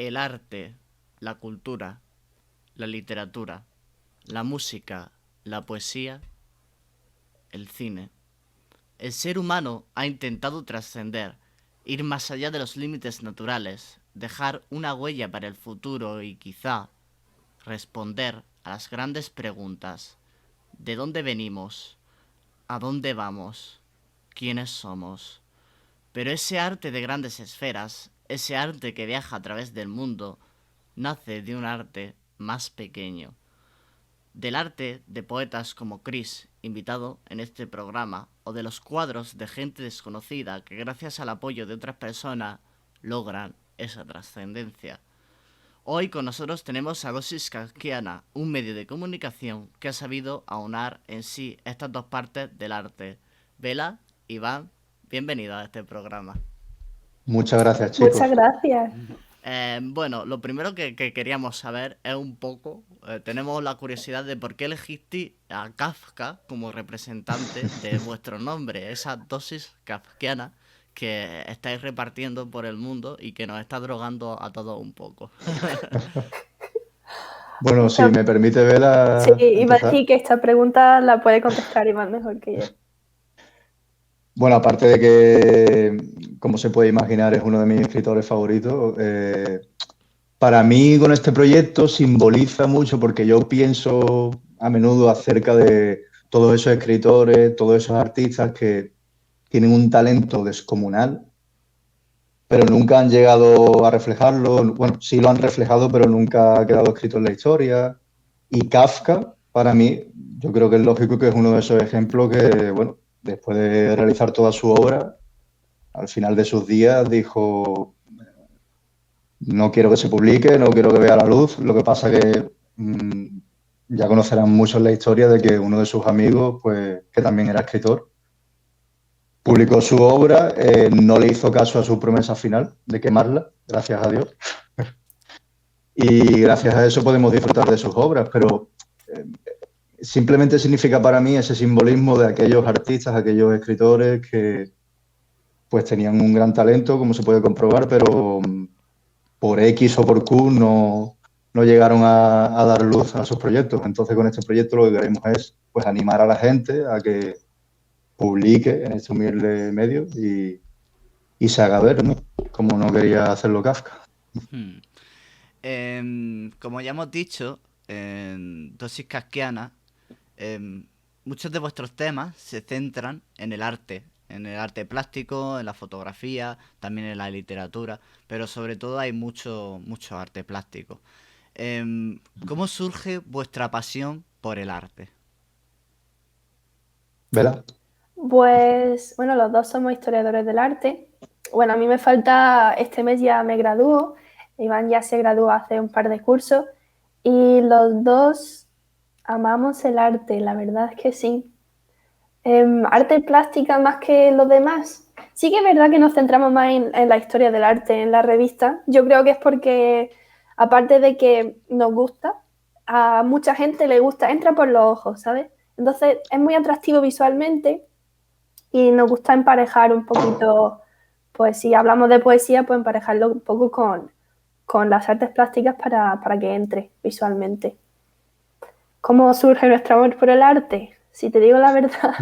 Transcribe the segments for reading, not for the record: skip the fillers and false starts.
el arte, la cultura, la literatura, la música, la poesía, el cine. El ser humano ha intentado trascender, ir más allá de los límites naturales, dejar una huella para el futuro y quizá responder a las grandes preguntas. ¿De dónde venimos? ¿A dónde vamos? ¿Quiénes somos? Pero ese arte de grandes esferas, ese arte que viaja a través del mundo, nace de un arte más pequeño. Del arte de poetas como Chris, invitado en este programa, o de los cuadros de gente desconocida que gracias al apoyo de otras personas logran esa trascendencia. Hoy con nosotros tenemos a Dosis Kafkiana, un medio de comunicación que ha sabido aunar en sí estas dos partes del arte. Vela, Iván, bienvenido a este programa. Muchas gracias, Muchas chicos. gracias. Bueno, lo primero que queríamos saber es un poco, tenemos la curiosidad de por qué elegiste a Kafka como representante de vuestro nombre, esa dosis kafkiana que estáis repartiendo por el mundo y que nos está drogando a todos un poco. Bueno, si Esta- me permite sí, Vela iba a empezar. decir que esta pregunta la puede contestar Iván mejor que yo. Bueno, aparte de que, como se puede imaginar, es uno de mis escritores favoritos, para mí con este proyecto simboliza mucho porque yo pienso a menudo acerca de todos esos escritores, todos esos artistas que tienen un talento descomunal, pero nunca han llegado a reflejarlo. Bueno, sí lo han reflejado, pero nunca ha quedado escrito en la historia. Y Kafka, para mí, yo creo que es lógico que es uno de esos ejemplos que, bueno, después de realizar toda su obra, al final de sus días dijo, no quiero que se publique, no quiero que vea la luz. Lo que pasa que ya conocerán muchos la historia de que uno de sus amigos, pues, que también era escritor, publicó su obra, no le hizo caso a su promesa final de quemarla, gracias a Dios. Y gracias a eso podemos disfrutar de sus obras, pero simplemente significa para mí ese simbolismo de aquellos artistas, aquellos escritores que pues tenían un gran talento, como se puede comprobar, pero por X o por Q no llegaron a dar luz a sus proyectos. Entonces con este proyecto lo que queremos es pues animar a la gente a que publique en este humilde medio y se haga ver, ¿no? Como no quería hacerlo Kafka. Hmm. Como ya hemos dicho, en Dosis Kafkiana, em, muchos de vuestros temas se centran en el arte plástico, en la fotografía, también en la literatura, pero sobre todo hay mucho arte plástico. ¿Cómo surge vuestra pasión por el arte? ¿Verdad? Pues bueno, los dos somos historiadores del arte. Bueno, a mí me falta, este mes ya me gradúo, Iván ya se graduó hace un par de cursos y los dos amamos el arte, la verdad es que sí. Arte plástica más que los demás. Sí que es verdad que nos centramos más en la historia del arte en la revista. Yo creo que es porque, aparte de que nos gusta, a mucha gente le gusta, entra por los ojos, ¿sabes? Entonces es muy atractivo visualmente y nos gusta emparejar un poquito, pues si hablamos de poesía, pues emparejarlo un poco con las artes plásticas para que entre visualmente. ¿Cómo surge nuestro amor por el arte? Si te digo la verdad,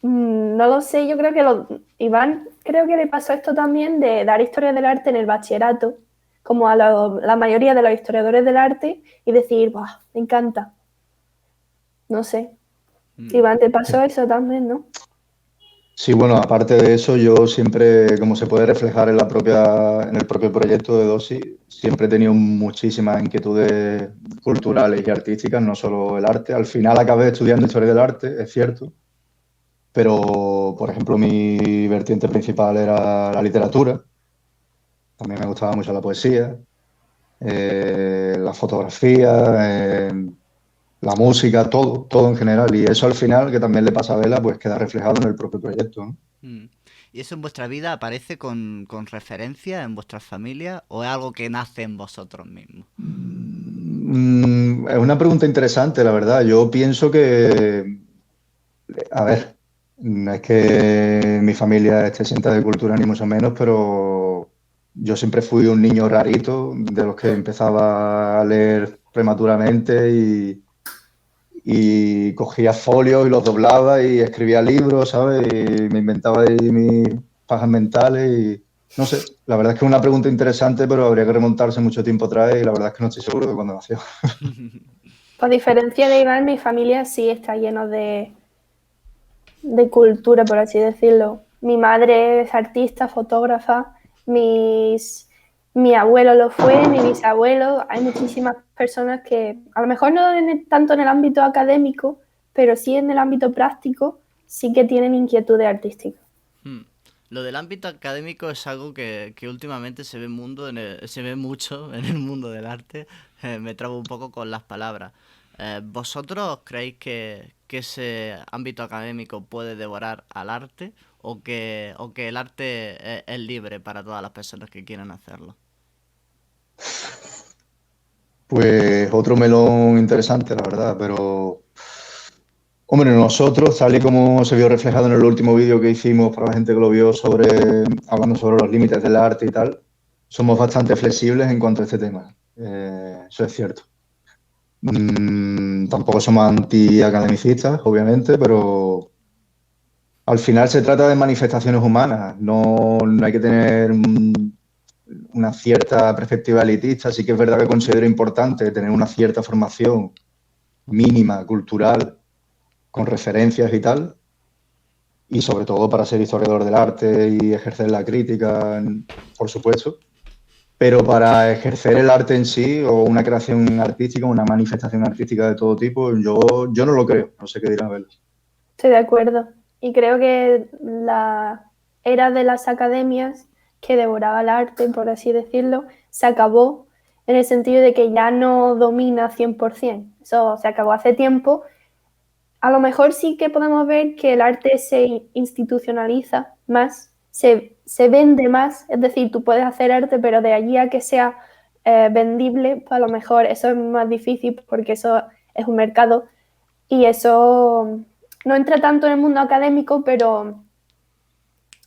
no lo sé, yo creo que Iván creo que le pasó esto también de dar historia del arte en el bachillerato, como a la mayoría de los historiadores del arte, y decir, ¡buah, me encanta! No sé. Mm. Iván, te pasó eso también, ¿no? Sí, bueno, aparte de eso, yo siempre, como se puede reflejar en en el propio proyecto de Dosis, siempre he tenido muchísimas inquietudes culturales y artísticas, no solo el arte. Al final acabé estudiando historia del arte, es cierto, pero, por ejemplo, mi vertiente principal era la literatura. También me gustaba mucho la poesía, la fotografía, la música, todo en general. Y eso al final, que también le pasa a Vela, pues queda reflejado en el propio proyecto, ¿no? Mm. ¿Y eso en vuestra vida aparece con referencia en vuestras familias o es algo que nace en vosotros mismos? Es una pregunta interesante, la verdad. Yo pienso que, a ver, no es que mi familia esté exenta de cultura ni mucho menos, pero yo siempre fui un niño rarito, de los que empezaba a leer prematuramente y cogía folios y los doblaba y escribía libros, ¿sabes? Y me inventaba ahí mis pajas mentales y no sé, la verdad es que es una pregunta interesante, pero habría que remontarse mucho tiempo atrás y la verdad es que no estoy seguro de cuándo nació. Por diferencia de Iván, mi familia sí está lleno de cultura, por así decirlo. Mi madre es artista, fotógrafa, mi abuelo lo fue, mi bisabuelo. Hay muchísimas personas que, a lo mejor no tanto en el ámbito académico, pero sí en el ámbito práctico, sí que tienen inquietudes artísticas. Lo del ámbito académico es algo que últimamente se ve mucho en el mundo del arte. Me trabo un poco con las palabras. ¿Vosotros creéis que ese ámbito académico puede devorar al arte o que el arte es libre para todas las personas que quieran hacerlo? Pues otro melón interesante, la verdad, pero hombre, nosotros, tal y como se vio reflejado en el último vídeo que hicimos para la gente que lo vio hablando sobre los límites del arte y tal, somos bastante flexibles en cuanto a este tema. Eso es cierto. Tampoco somos anti-academicistas, obviamente, pero al final se trata de manifestaciones humanas. No hay que tener una cierta perspectiva elitista. Sí que es verdad que considero importante tener una cierta formación mínima, cultural, con referencias y tal, y sobre todo para ser historiador del arte y ejercer la crítica, por supuesto, pero para ejercer el arte en sí o una creación artística, una manifestación artística de todo tipo, yo no lo creo, no sé qué dirá Abel. Estoy de acuerdo. Y creo que la era de las academias que devoraba el arte, por así decirlo, se acabó en el sentido de que ya no domina 100%. Eso se acabó hace tiempo. A lo mejor sí que podemos ver que el arte se institucionaliza más, se vende más, es decir, tú puedes hacer arte, pero de allí a que sea vendible, pues a lo mejor eso es más difícil porque eso es un mercado y eso no entra tanto en el mundo académico, pero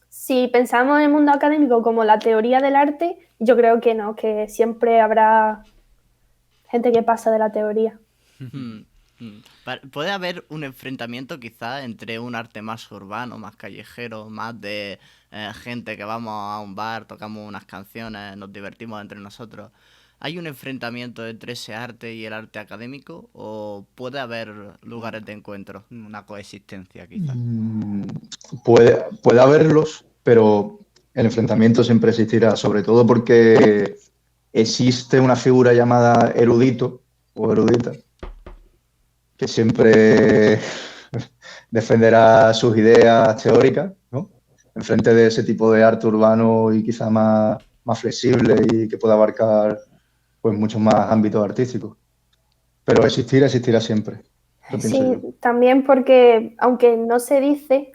si pensamos en el mundo académico como la teoría del arte, yo creo que no, que siempre habrá gente que pasa de la teoría. Puede haber un enfrentamiento quizá entre un arte más urbano, más callejero, más de gente que vamos a un bar, tocamos unas canciones, nos divertimos entre nosotros. ¿Hay un enfrentamiento entre ese arte y el arte académico o puede haber lugares de encuentro? Una coexistencia, quizás. Puede haberlos, pero el enfrentamiento siempre existirá, sobre todo porque existe una figura llamada erudito o erudita, que siempre defenderá sus ideas teóricas, ¿no? En frente de ese tipo de arte urbano y quizá más flexible y que pueda abarcar pues muchos más ámbitos artísticos. Pero existirá siempre. Eso pienso Sí, yo. también porque aunque no se dice,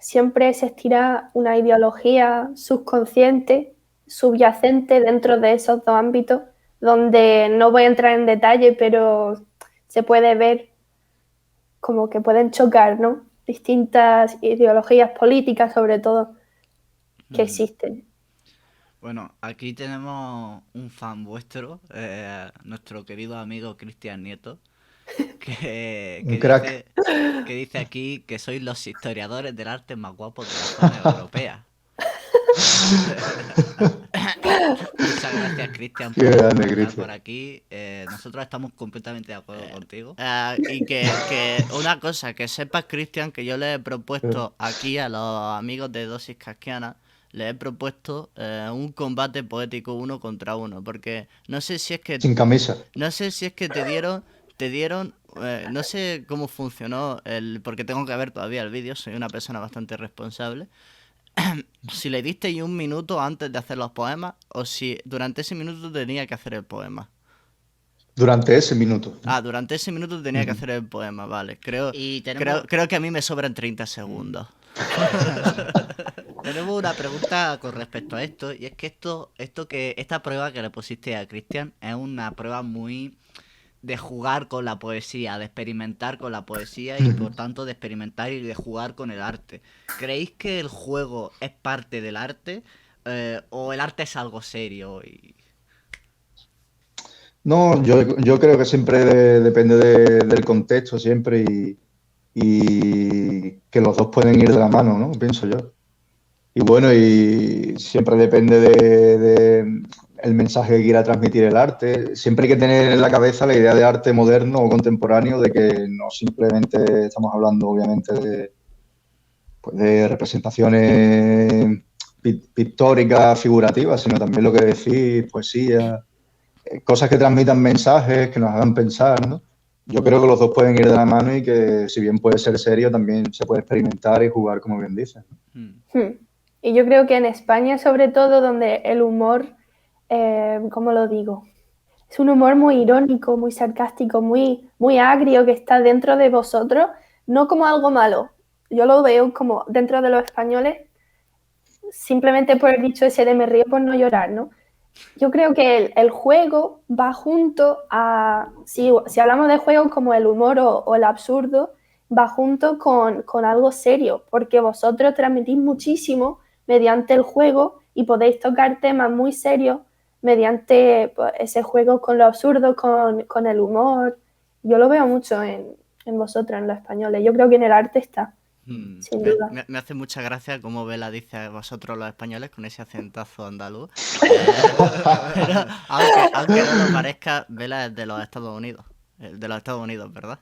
siempre existirá una ideología subconsciente, subyacente dentro de esos dos ámbitos, donde no voy a entrar en detalle, pero se puede ver como que pueden chocar, ¿no? Distintas ideologías políticas, sobre todo, que existen. Bueno, aquí tenemos un fan vuestro, nuestro querido amigo Cristian Nieto, que, Un que crack. dice que dice aquí que sois los historiadores del arte más guapos de la zona europea. Muchas gracias, Cristian, Qué por grande, estar Cristian. por aquí. Nosotros estamos completamente de acuerdo contigo. Y que una cosa, que sepas, Cristian, que yo le he propuesto aquí a los amigos de Dosis Casquiana, les he propuesto un combate poético 1 contra 1, porque no sé si es que Sin camisa. te dieron, no sé cómo funcionó porque tengo que ver todavía el vídeo, soy una persona bastante responsable. Si le diste 1 minuto antes de hacer los poemas o si durante ese minuto tenía que hacer el poema. Durante ese minuto. Durante ese minuto tenía que hacer el poema, vale. Y tenemos, Creo que a mí me sobran 30 segundos. tenemos una pregunta con respecto a esto, y es que esta prueba que le pusiste a Cristian es una prueba muy de jugar con la poesía, de experimentar con la poesía y por tanto de experimentar y de jugar con el arte. ¿Creéis que el juego es parte del arte ¿O el arte es algo serio? No, yo creo que siempre depende del contexto siempre y que los dos pueden ir de la mano, ¿no? Pienso yo. Y bueno, y siempre depende de el mensaje que quiera transmitir el arte. Siempre hay que tener en la cabeza la idea de arte moderno o contemporáneo, de que no simplemente estamos hablando, obviamente, pues de representaciones pictóricas, figurativas, sino también lo que decís, poesía, cosas que transmitan mensajes, que nos hagan pensar, ¿no? Yo creo que los dos pueden ir de la mano y que, si bien puede ser serio, también se puede experimentar y jugar, como bien dices. Y yo creo que en España, sobre todo, donde el humor, ¿cómo lo digo? Es un humor muy irónico, muy sarcástico, muy agrio, que está dentro de vosotros, no como algo malo. Yo lo veo como dentro de los españoles, simplemente por el dicho ese de me río por no llorar, ¿no? Yo creo que el juego va junto a, si hablamos de juegos como el humor o el absurdo, va junto con algo serio, porque vosotros transmitís muchísimo mediante el juego y podéis tocar temas muy serios mediante pues, ese juego con lo absurdo, con el humor. Yo lo veo mucho en vosotros, en los españoles. Yo creo que en el arte está, sin duda. Me hace mucha gracia cómo Vela dice a vosotros los españoles con ese acentazo andaluz. Pero, aunque no lo parezca, Vela es de los Estados Unidos. De los Estados Unidos, ¿verdad?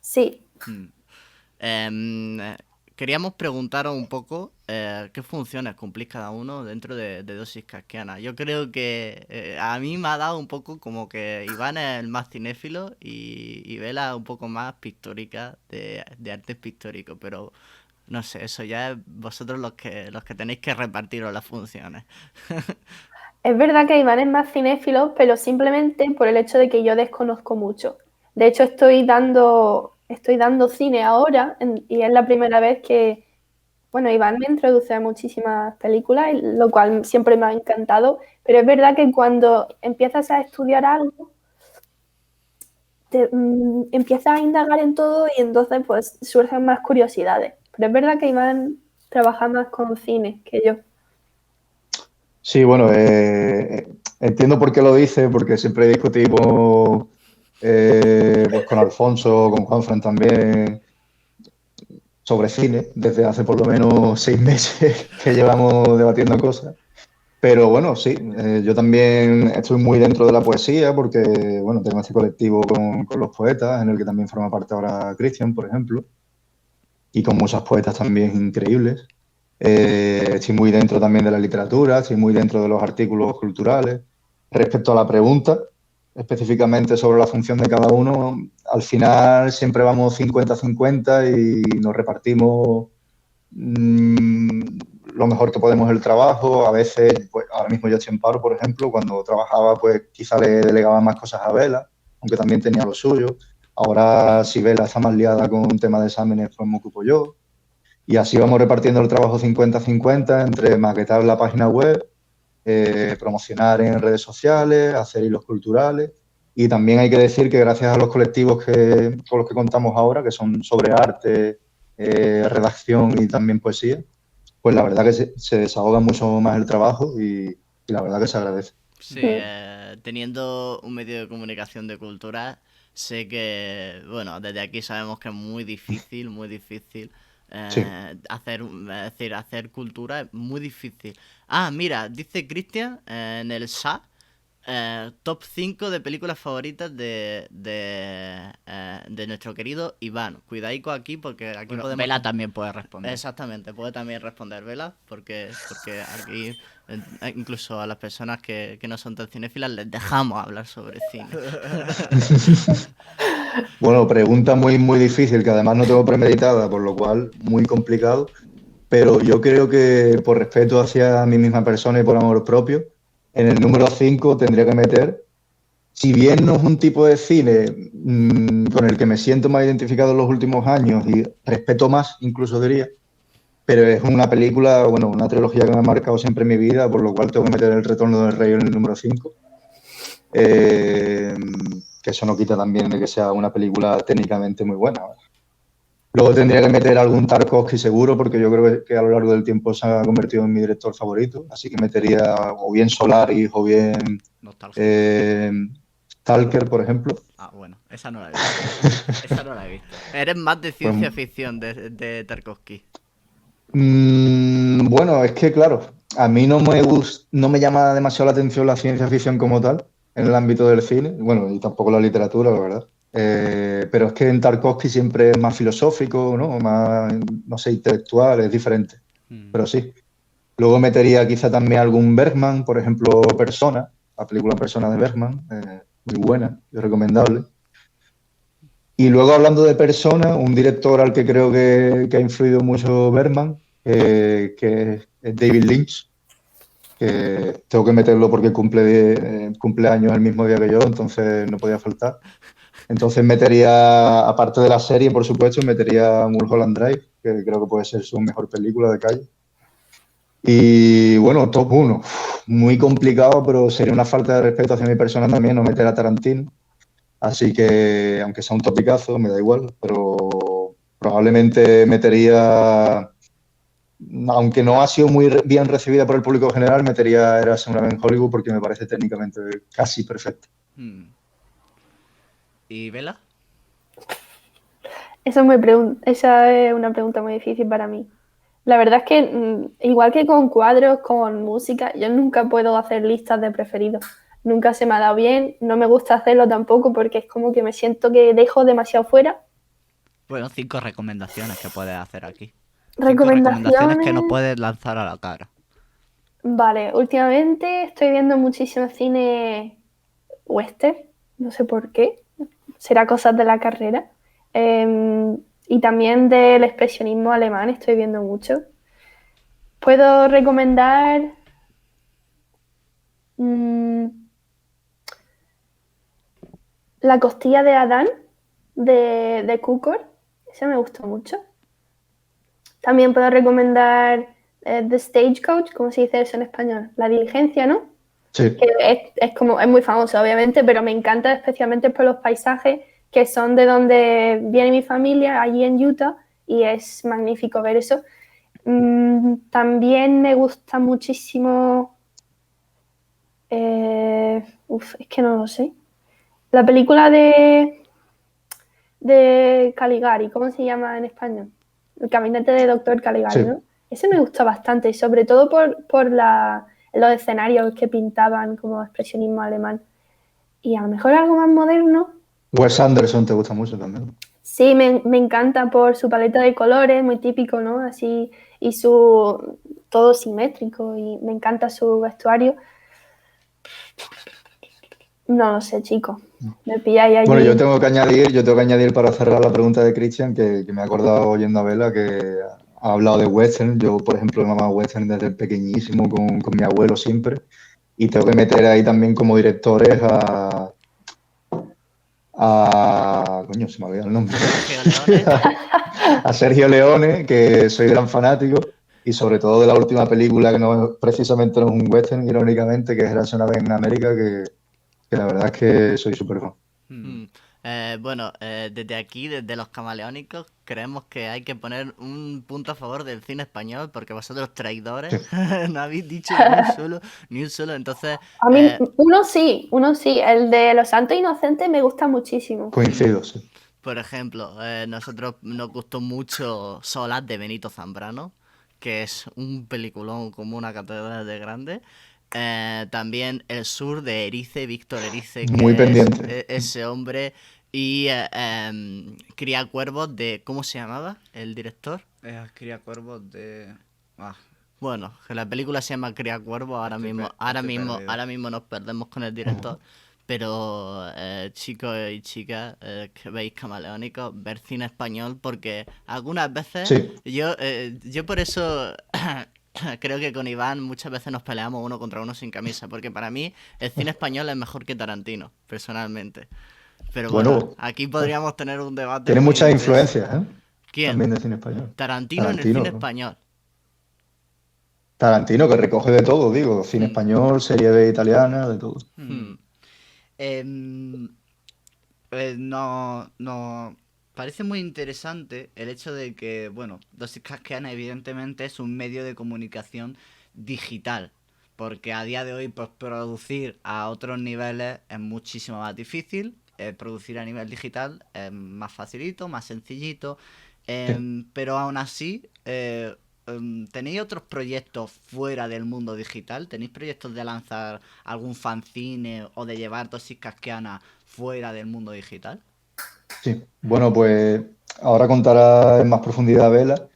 Sí. Queríamos preguntaros un poco qué funciones cumplís cada uno dentro de Dosis Kafkiana. Yo creo que a mí me ha dado un poco como que Iván es el más cinéfilo y Vela un poco más pictórica de arte pictórico, pero no sé, eso ya es vosotros los que tenéis que repartiros las funciones. Es verdad que Iván es más cinéfilo, pero simplemente por el hecho de que yo desconozco mucho. De hecho, estoy dando cine ahora y es la primera vez que, bueno, Iván me introduce a muchísimas películas, lo cual siempre me ha encantado, pero es verdad que cuando empiezas a estudiar algo, empiezas a indagar en todo y entonces pues surgen más curiosidades. Pero es verdad que Iván trabaja más con cine que yo. Sí, bueno, entiendo por qué lo dice, porque siempre discutimos pues con Alfonso, con Juanfran también, sobre cine, desde hace por lo menos 6 meses que llevamos debatiendo cosas. Pero bueno, sí, yo también estoy muy dentro de la poesía porque, bueno, tengo este colectivo con los poetas, en el que también forma parte ahora Cristian, por ejemplo, y con muchas poetas también increíbles. Estoy muy dentro también de la literatura, estoy muy dentro de los artículos culturales. Respecto a la pregunta, específicamente sobre la función de cada uno, al final siempre vamos 50-50 y nos repartimos lo mejor que podemos el trabajo. A veces, pues ahora mismo yo estoy en paro, por ejemplo, cuando trabajaba pues quizá le delegaba más cosas a Vela, aunque también tenía lo suyo. Ahora si Vela está más liada con un tema de exámenes, pues me ocupo yo. Y así vamos repartiendo el trabajo 50-50 entre maquetar la página web, promocionar en redes sociales, hacer hilos culturales. Y también hay que decir que gracias a los colectivos con los que contamos ahora, que son sobre arte, redacción y también poesía, pues la verdad que se desahoga mucho más el trabajo y la verdad que se agradece. Sí, teniendo un medio de comunicación de cultura, sé que, bueno, desde aquí sabemos que es muy difícil Sí. hacer cultura es muy difícil. Ah, mira, dice Cristian en el SA, top 5 de películas favoritas de nuestro querido Iván. Cuidaico aquí porque aquí Bueno, podemos... Vela también puede responder. Exactamente, puede también responder Vela, porque aquí incluso a las personas que no son tan cinéfilas les dejamos hablar sobre cine. Bueno, pregunta muy, muy difícil, que además no tengo premeditada, por lo cual muy complicado. Pero yo creo que por respeto hacia mi misma persona y por amor propio, en el número 5 tendría que meter, si bien no es un tipo de cine con el que me siento más identificado en los últimos años y respeto más, incluso diría, pero es una película, bueno, una trilogía que me ha marcado siempre en mi vida, por lo cual tengo que meter El Retorno del Rey en el número 5. Que eso no quita también de que sea una película técnicamente muy buena, ¿verdad? Luego tendría que meter algún Tarkovsky seguro, porque yo creo que a lo largo del tiempo se ha convertido en mi director favorito. Así que metería o bien Solaris o bien Nostalgia. Stalker, por ejemplo. Ah, bueno, esa no la he visto. Esa no la he visto. Eres más de ciencia ficción de Tarkovsky. Bueno, es que claro, a mí no me llama demasiado la atención la ciencia ficción como tal, en el ámbito del cine, bueno, y tampoco la literatura, la verdad. Pero es que en Tarkovsky siempre es más filosófico, ¿no? Más, no sé, intelectual, es diferente. Pero sí. Luego metería quizá también algún Bergman, por ejemplo, Persona, la película Persona de Bergman, muy buena y recomendable. Y luego hablando de Persona, un director al que creo que ha influido mucho Bergman, que es David Lynch, que tengo que meterlo porque cumple años el mismo día que yo, entonces no podía faltar. Entonces metería, aparte de la serie, por supuesto, metería Mulholland Drive, que creo que puede ser su mejor película de calle. Y bueno, top 1. Muy complicado, pero sería una falta de respeto hacia mi persona también no meter a Tarantino. Así que, aunque sea un topicazo, me da igual, pero probablemente metería, aunque no ha sido muy bien recibida por el público general, metería Eras una vez en Hollywood porque me parece técnicamente casi perfecta. ¿Y Vela? Esa es una pregunta muy difícil para mí. La verdad es que, igual que con cuadros, con música, yo nunca puedo hacer listas de preferidos. Nunca se me ha dado bien, no me gusta hacerlo tampoco porque es como que me siento que dejo demasiado fuera. Bueno, 5 recomendaciones que puedes hacer aquí. 5 Recomendaciones. recomendaciones que no puedes lanzar a la cara. Vale, últimamente estoy viendo muchísimo cine western, no sé por qué, será cosas de la carrera. Y también del expresionismo alemán estoy viendo mucho. Puedo recomendar La costilla de Adán de Cukor, ese me gustó mucho. También puedo recomendar The Stagecoach, ¿cómo se dice eso en español? La diligencia, ¿no? Sí. Que es muy famoso, obviamente, pero me encanta especialmente por los paisajes que son de donde viene mi familia, allí en Utah, y es magnífico ver eso. También me gusta muchísimo... es que no lo sé. La película de Caligari, ¿cómo se llama en español? El gabinete de Doctor Caligari, Sí. ¿no? Ese me gustó bastante, sobre todo por los escenarios que pintaban como expresionismo alemán. Y a lo mejor algo más moderno. Wes Anderson te gusta mucho también. Sí, me encanta por su paleta de colores, muy típico, ¿no? Así, y todo simétrico, y me encanta su vestuario. No lo sé, chicos. Me pilláis allí. Bueno, yo tengo que añadir para cerrar la pregunta de Christian, que me he acordado oyendo a Vela, que ha hablado de western. Yo, por ejemplo, he mamado western desde pequeñísimo con mi abuelo siempre. Y tengo que meter ahí también como directores coño, se me ha olvidado el nombre. Sergio Leone. A Sergio Leone, que soy gran fanático. Y sobre todo de la última película, que no precisamente no es un western, irónicamente, que es Érase una vez en América, que la verdad es que soy súper fan. Bueno, desde aquí, desde los camaleónicos, creemos que hay que poner un punto a favor del cine español, porque vosotros traidores no habéis dicho ni un solo, entonces... A mí, uno sí, el de Los Santos Inocentes me gusta muchísimo. Coincido, sí. Por ejemplo, nosotros nos gustó mucho Solas de Benito Zambrano, que es un peliculón como una catedral de grande. También El Sur de Erice, Víctor Erice, que Muy es pendiente. ese hombre. Y Cría Cuervos de... ¿Cómo se llamaba el director? Cría Cuervos de... Bueno, que la película se llama Cría Cuervos, ahora mismo nos perdemos con el director. Pero chicos y chicas que veis camaleónicos, ver cine español, porque algunas veces Sí. yo por eso creo que con Iván muchas veces nos peleamos uno contra uno sin camisa, porque para mí el cine español es mejor que Tarantino, personalmente. Pero bueno, aquí podríamos tener un debate. Tiene muy muchas intenso. influencias, ¿eh? ¿Quién? También de cine español. Tarantino en el cine español. Tarantino, que recoge de todo, digo, cine español, serie B italiana, de todo. No, parece muy interesante el hecho de que, bueno, Dosis Casquiana evidentemente es un medio de comunicación digital, porque a día de hoy pues producir a otros niveles es muchísimo más difícil, producir a nivel digital es más facilito, más sencillito, Sí. pero aún así, ¿tenéis otros proyectos fuera del mundo digital? ¿Tenéis proyectos de lanzar algún fanzine o de llevar Dosis Casquiana fuera del mundo digital? Sí, bueno, pues ahora contará en más profundidad Vela,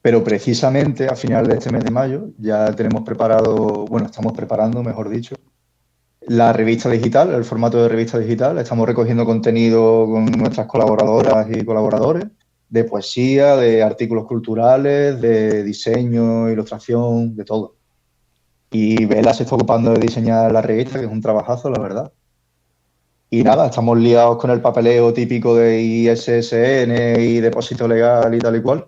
pero precisamente a final de este mes de mayo ya tenemos preparado, bueno, estamos preparando, mejor dicho, la revista digital, el formato de revista digital. Estamos recogiendo contenido con nuestras colaboradoras y colaboradores de poesía, de artículos culturales, de diseño, ilustración, de todo. Y Vela se está ocupando de diseñar la revista, que es un trabajazo, la verdad. Y nada, estamos liados con el papeleo típico de ISSN y depósito legal y tal y cual,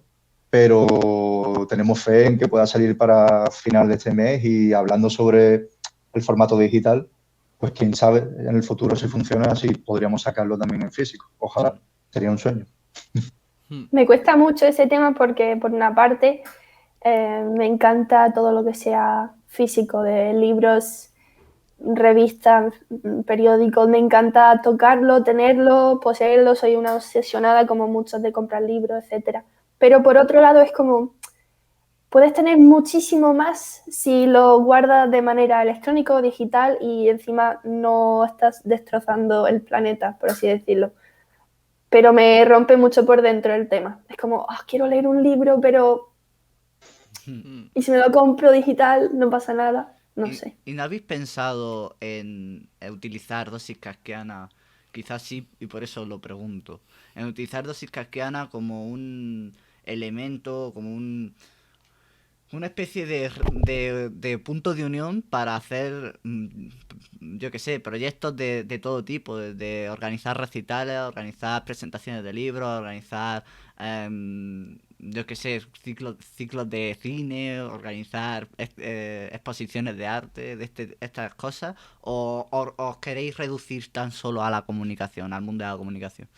pero tenemos fe en que pueda salir para final de este mes y hablando sobre el formato digital, pues quién sabe en el futuro si funciona así, podríamos sacarlo también en físico. Ojalá, sería un sueño. Me cuesta mucho ese tema porque, por una parte, me encanta todo lo que sea físico, de libros, revistas, periódicos. Me encanta tocarlo, tenerlo, poseerlo. Soy una obsesionada, como muchos, de comprar libros, etcétera. Pero por otro lado, es como puedes tener muchísimo más si lo guardas de manera electrónica o digital y encima no estás destrozando el planeta, por así decirlo. Pero me rompe mucho por dentro el tema. Es como, quiero leer un libro, pero ¿y si me lo compro digital? No pasa nada. No sé. ¿Y no habéis pensado en utilizar Dosis Casquiana? Quizás sí, y por eso lo pregunto. En utilizar Dosis Casquiana como un elemento, como una especie de punto de unión para hacer, yo qué sé, proyectos de todo tipo, de organizar recitales, organizar presentaciones de libros, organizar, yo qué sé, ciclos de cine, organizar exposiciones de arte, estas cosas, o os queréis reducir tan solo a la comunicación, al mundo de la comunicación.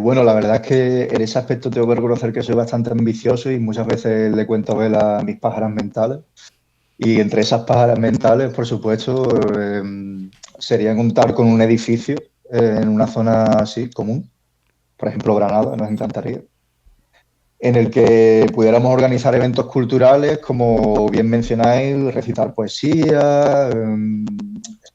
Bueno, la verdad es que en ese aspecto tengo que reconocer que soy bastante ambicioso y muchas veces le cuento a Vela mis pájaras mentales. Y entre esas pájaras mentales, por supuesto, sería contar con un edificio en una zona así común, por ejemplo, Granada, nos encantaría, en el que pudiéramos organizar eventos culturales, como bien mencionáis, recitar poesía,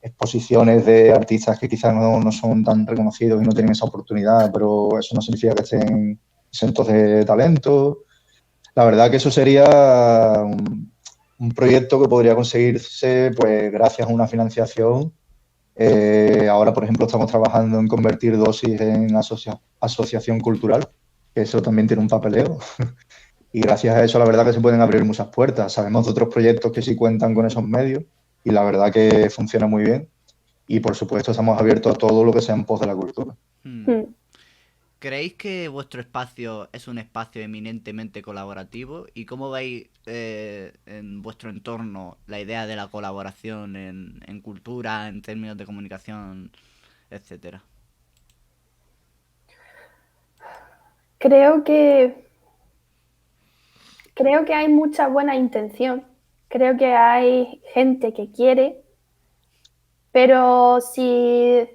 exposiciones de artistas que quizás no son tan reconocidos y no tienen esa oportunidad, pero eso no significa que estén exentos de talento. La verdad que eso sería un proyecto que podría conseguirse pues gracias a una financiación. Ahora, por ejemplo, estamos trabajando en convertir Dosis en asociación cultural, que eso también tiene un papeleo. Y gracias a eso, la verdad que se pueden abrir muchas puertas. Sabemos de otros proyectos que sí cuentan con esos medios y la verdad que funciona muy bien. Y por supuesto, estamos abiertos a todo lo que sea en pos de la cultura. Mm. ¿Creéis que vuestro espacio es un espacio eminentemente colaborativo? ¿Y cómo veis en vuestro entorno la idea de la colaboración en cultura, en términos de comunicación, etcétera? Creo que, creo que hay mucha buena intención. Creo que hay gente que quiere, pero si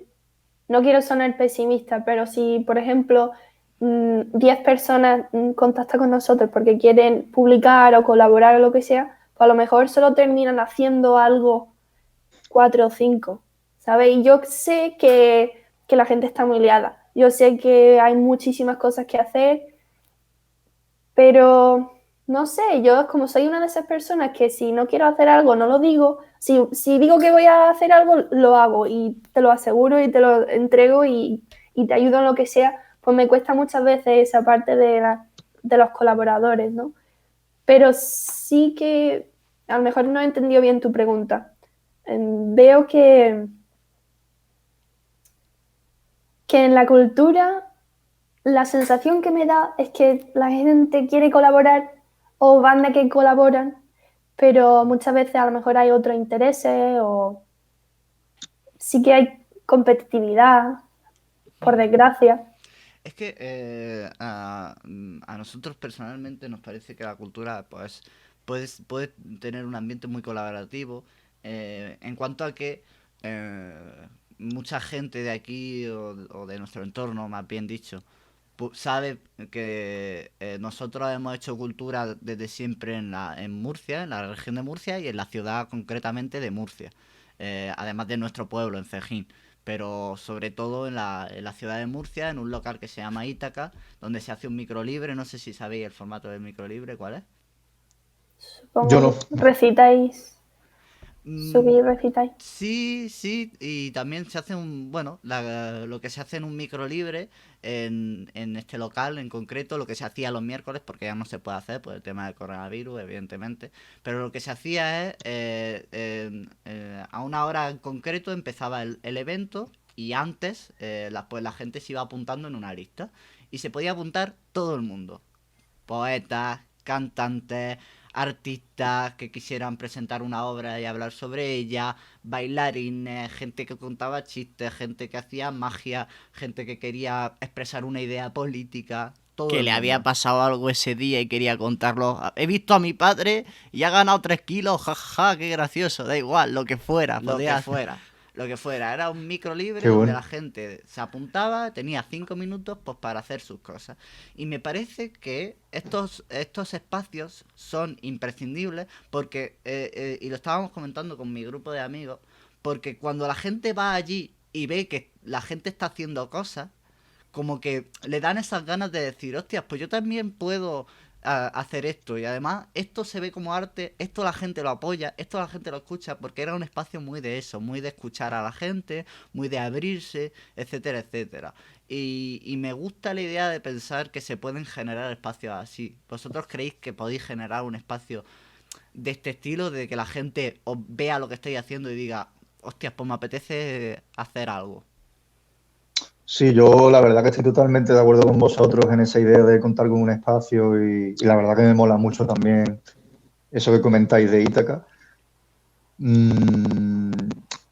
no quiero sonar pesimista, pero si, por ejemplo, 10 personas contactan con nosotros porque quieren publicar o colaborar o lo que sea, pues a lo mejor solo terminan haciendo algo 4 o 5, ¿sabes? Y yo sé que la gente está muy liada. Yo sé que hay muchísimas cosas que hacer, pero no sé, yo como soy una de esas personas que si no quiero hacer algo, no lo digo. Si digo que voy a hacer algo, lo hago y te lo aseguro y te lo entrego y te ayudo en lo que sea, pues me cuesta muchas veces esa parte de los colaboradores, ¿no? Pero sí que a lo mejor no he entendido bien tu pregunta. Veo que en la cultura la sensación que me da es que la gente quiere colaborar o bandas que colaboran, pero muchas veces a lo mejor hay otros intereses o sí que hay competitividad, por desgracia. Es que a nosotros personalmente nos parece que la cultura pues puede tener un ambiente muy colaborativo en cuanto a que mucha gente de aquí o de nuestro entorno, más bien dicho, sabe que nosotros hemos hecho cultura desde siempre en Murcia, en la región de Murcia y en la ciudad concretamente de Murcia, además de nuestro pueblo, en Cejín, pero sobre todo en la ciudad de Murcia, en un local que se llama Ítaca, donde se hace un microlibre. No sé si sabéis el formato del microlibre, ¿cuál es? Yo Supongo no. que recitáis, Mm, subís, recitáis. sí, sí, y también se hace lo que se hace en un microlibre, en este local en concreto, lo que se hacía los miércoles, porque ya no se puede hacer por el tema del coronavirus, evidentemente, pero lo que se hacía es, a una hora en concreto empezaba el evento y antes, pues la gente se iba apuntando en una lista y se podía apuntar todo el mundo, poetas, cantantes, artistas que quisieran presentar una obra y hablar sobre ella, bailarines, gente que contaba chistes, gente que hacía magia, gente que quería expresar una idea política, todo Que el le había mundo. pasado algo ese día y quería contarlo. He visto a mi padre y ha ganado 3 kilos, jaja, qué gracioso. Da igual, lo que fuera, Lo que podía hacer. fuera. Lo que fuera. Era un micro libre Qué donde bueno. la gente se apuntaba, tenía 5 minutos pues, para hacer sus cosas. Y me parece que estos espacios son imprescindibles porque, y lo estábamos comentando con mi grupo de amigos, porque cuando la gente va allí y ve que la gente está haciendo cosas, como que le dan esas ganas de decir, hostias, pues yo también puedo hacer esto. Y además, esto se ve como arte, esto la gente lo apoya, esto la gente lo escucha, porque era un espacio muy de eso, muy de escuchar a la gente, muy de abrirse, etcétera, etcétera. Y me gusta la idea de pensar que se pueden generar espacios así. ¿Vosotros creéis que podéis generar un espacio de este estilo, de que la gente os vea lo que estáis haciendo y diga, hostias, pues me apetece hacer algo? Sí, yo la verdad que estoy totalmente de acuerdo con vosotros en esa idea de contar con un espacio y la verdad que me mola mucho también eso que comentáis de Ítaca. Mm,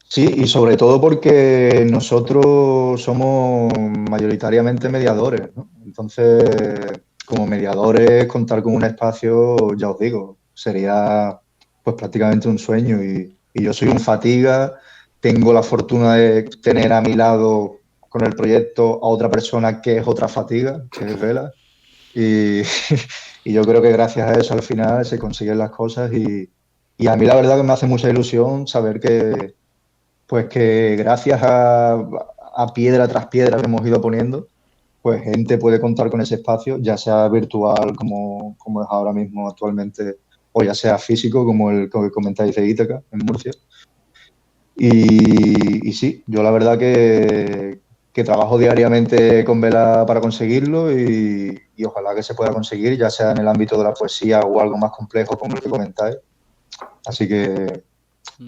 sí, y sobre todo porque nosotros somos mayoritariamente mediadores, ¿no? Entonces, como mediadores, contar con un espacio, ya os digo, sería pues prácticamente un sueño. Y yo soy un fatiga, tengo la fortuna de tener a mi lado con el proyecto a otra persona que es otra fatiga, que es Vela. Y, y yo creo que gracias a eso al final se consiguen las cosas y a mí la verdad que me hace mucha ilusión saber que, pues que gracias a piedra tras piedra que hemos ido poniendo, pues gente puede contar con ese espacio, ya sea virtual como es ahora mismo actualmente, o ya sea físico como el que comentáis de Ítaca en Murcia. Y sí, yo la verdad que trabajo diariamente con Vela para conseguirlo y ojalá que se pueda conseguir, ya sea en el ámbito de la poesía o algo más complejo como el que comentáis. Así que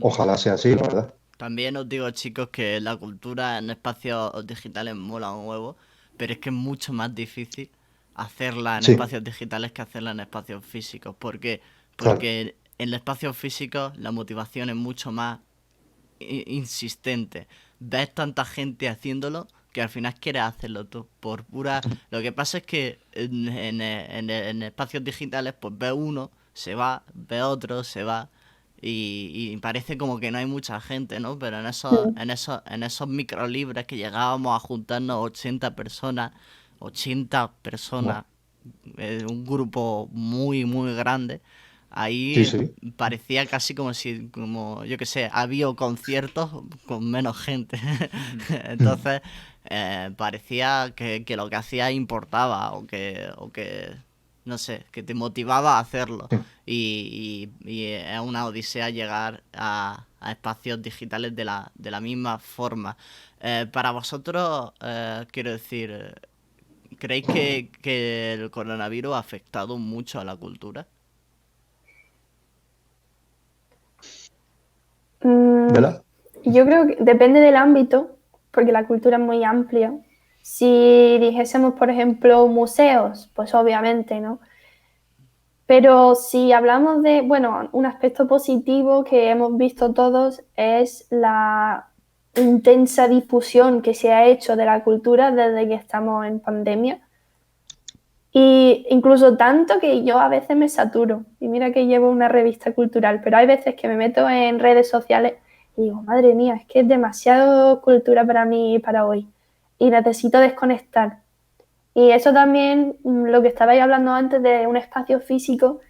ojalá sea así, la verdad. También os digo, chicos, que la cultura en espacios digitales mola un huevo, pero es que es mucho más difícil hacerla en Sí, espacios digitales que hacerla en espacios físicos. ¿Por qué? claro. Porque en los espacios físicos la motivación es mucho más insistente. Ves tanta gente haciéndolo que al final quieres hacerlo tú. Por pura. Lo que pasa es que en espacios digitales, pues ve uno, se va, ve otro, se va. Y parece como que no hay mucha gente, ¿no? Pero Mm. en esos microlibres que llegábamos a juntarnos 80 personas, 80 Buah. personas, un grupo muy, muy grande. Sí, Ahí sí. parecía casi como si, como yo que sé, había conciertos con menos gente. Mm. Entonces, parecía que lo que hacía importaba o que, no sé, que te motivaba a hacerlo. Sí. Y es una odisea llegar a espacios digitales de la misma forma. Para vosotros, quiero decir, ¿creéis que el coronavirus ha afectado mucho a la cultura? Mm, ¿Vela? yo creo que depende del ámbito, porque la cultura es muy amplia. Si dijésemos, por ejemplo, museos, pues obviamente, ¿no? Pero si hablamos de, bueno, un aspecto positivo que hemos visto todos es intensa difusión que se ha hecho de la cultura desde que estamos en pandemia. Y incluso tanto que yo a veces me saturo. Y mira que llevo una revista cultural, pero hay veces que me meto en redes sociales y digo, madre mía, es que es demasiado cultura para mí para hoy. Y necesito desconectar. Y eso también, lo que estabais hablando antes de un espacio físico,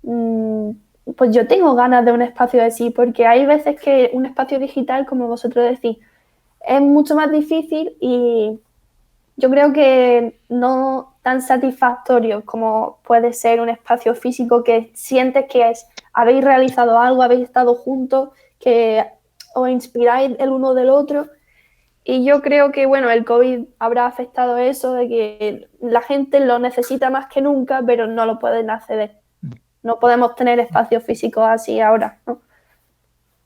pues yo tengo ganas de un espacio así, porque hay veces que un espacio digital, como vosotros decís, es mucho más difícil y yo creo que no tan satisfactorio como puede ser un espacio físico que sientes que habéis realizado algo, habéis estado juntos, que os inspiráis el uno del otro. Y yo creo que, bueno, el COVID habrá afectado eso, de que la gente lo necesita más que nunca, pero no lo pueden acceder. No podemos tener espacios físicos así ahora, ¿no?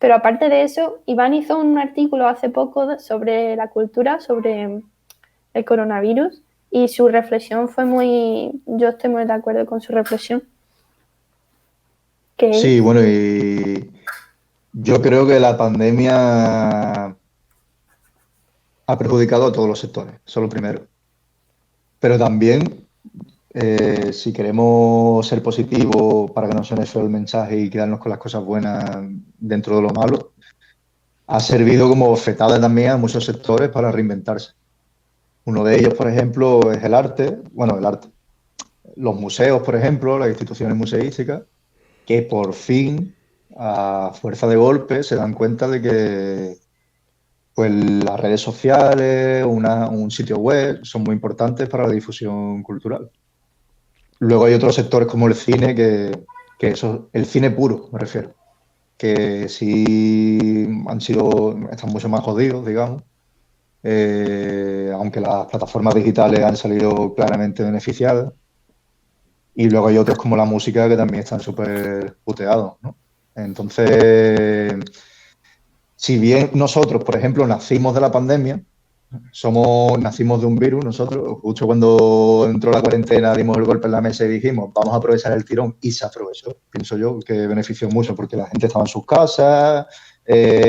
Pero aparte de eso, Iván hizo un artículo hace poco sobre la cultura, sobre el coronavirus, y su reflexión fue muy, yo estoy muy de acuerdo con su reflexión, que Sí, bueno, y yo creo que la pandemia ha perjudicado a todos los sectores, eso es lo primero. Pero también, si queremos ser positivos para que no suene feo el mensaje y quedarnos con las cosas buenas dentro de lo malo, ha servido como bofetada también a muchos sectores para reinventarse. Uno de ellos, por ejemplo, es el arte. Bueno, el arte. Los museos, por ejemplo, las instituciones museísticas, que por fin, a fuerza de golpe, se dan cuenta de que pues, las redes sociales, un sitio web, son muy importantes para la difusión cultural. Luego hay otros sectores como el cine, que eso, el cine puro, me refiero, que sí están mucho más jodidos, digamos, aunque las plataformas digitales han salido claramente beneficiadas. Y luego hay otros como la música que también están súper puteados, ¿no? Entonces, si bien nosotros, por ejemplo, nacimos de la pandemia, nacimos de un virus, nosotros, justo cuando entró la cuarentena, dimos el golpe en la mesa y dijimos, vamos a aprovechar el tirón, y se aprovechó. Pienso yo que benefició mucho porque la gente estaba en sus casas,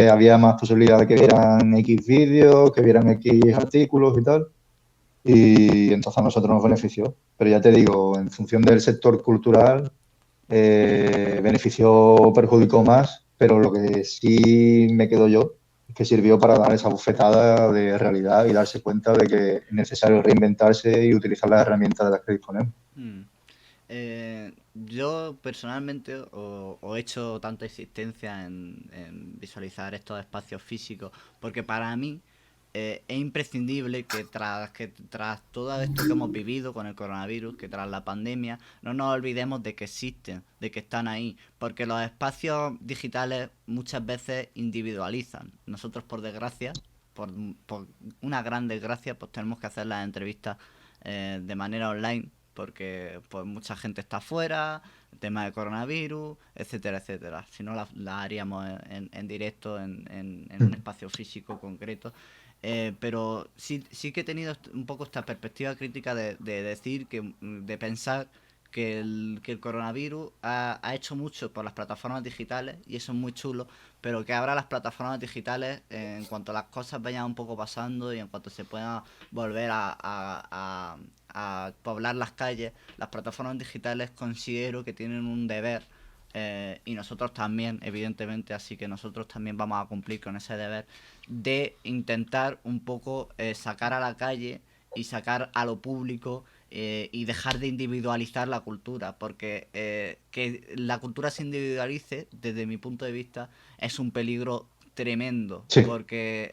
había más posibilidad de que vieran X vídeos, que vieran X artículos y tal, y entonces a nosotros nos benefició. Pero ya te digo, en función del sector cultural, benefició o perjudicó más, pero lo que sí me quedo yo es que sirvió para dar esa bufetada de realidad y darse cuenta de que es necesario reinventarse y utilizar las herramientas de las que disponemos. Mm. Yo personalmente o he hecho tanta insistencia en visualizar estos espacios físicos porque para mí es imprescindible que tras todo esto que hemos vivido con el coronavirus, que tras la pandemia, no nos olvidemos de que existen, de que están ahí, porque los espacios digitales muchas veces individualizan. Nosotros, por desgracia, por una gran desgracia, pues tenemos que hacer las entrevistas de manera online porque pues mucha gente está afuera, el tema de coronavirus, etcétera, etcétera. Si no, la haríamos en directo, en un espacio físico concreto. Pero sí que he tenido un poco esta perspectiva crítica de decir, de pensar que el coronavirus ha hecho mucho por las plataformas digitales y eso es muy chulo, pero que ahora las plataformas digitales, en cuanto las cosas vayan un poco pasando y en cuanto se pueda volver a poblar las calles, las plataformas digitales considero que tienen un deber y nosotros también, evidentemente, así que nosotros también vamos a cumplir con ese deber de intentar un poco sacar a la calle y sacar a lo público y dejar de individualizar la cultura, porque que la cultura se individualice, desde mi punto de vista, es un peligro tremendo, Sí, porque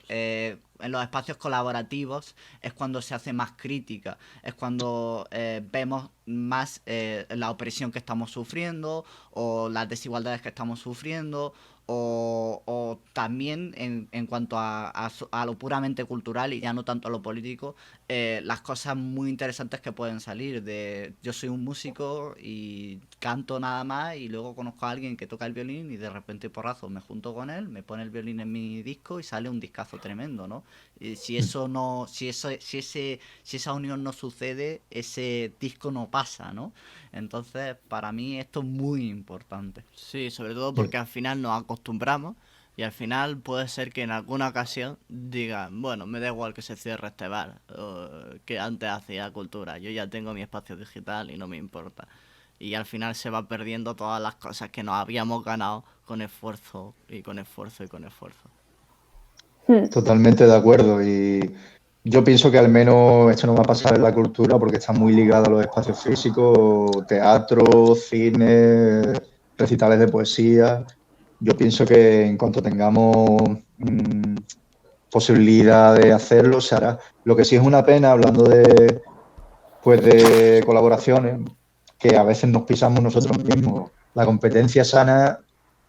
en los espacios colaborativos es cuando se hace más crítica, es cuando vemos más la opresión que estamos sufriendo o las desigualdades que estamos sufriendo o también en cuanto a lo puramente cultural y ya no tanto a lo político, las cosas muy interesantes que pueden salir de yo soy un músico y canto nada más y luego conozco a alguien que toca el violín y de repente porrazo me junto con él, me pone el violín en mi disco y sale un discazo tremendo, ¿no? Y si eso no, si esa unión no sucede, ese disco no pasa, ¿no? Entonces, para mí esto es muy importante. Sí, sobre todo sí. porque al final nos acostumbramos Y al final puede ser que en alguna ocasión digan, bueno, me da igual que se cierre este bar, o que antes hacía cultura, yo ya tengo mi espacio digital y no me importa. Y al final se va perdiendo todas las cosas que nos habíamos ganado con esfuerzo y con esfuerzo y con esfuerzo. Totalmente de acuerdo. Y yo pienso que al menos esto no va a pasar en la cultura porque está muy ligado a los espacios físicos, teatro, cine, recitales de poesía. Yo pienso que en cuanto tengamos posibilidad de hacerlo, se hará. Lo que sí es una pena, hablando pues de colaboraciones, que a veces nos pisamos nosotros mismos. La competencia sana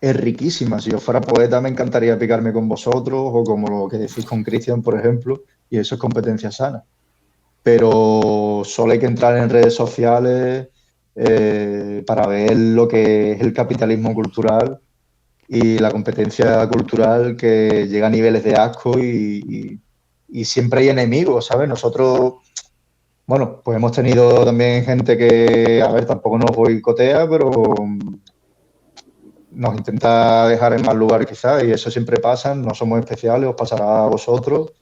es riquísima. Si yo fuera poeta, me encantaría picarme con vosotros o como lo que decís con Cristian, por ejemplo, y eso es competencia sana. Pero solo hay que entrar en redes sociales para ver lo que es el capitalismo cultural y la competencia cultural que llega a niveles de asco y siempre hay enemigos, ¿sabes? Nosotros, bueno, pues hemos tenido también gente que, a ver, tampoco nos boicotea, pero nos intenta dejar en mal lugar quizás y eso siempre pasa, no somos especiales, os pasará a vosotros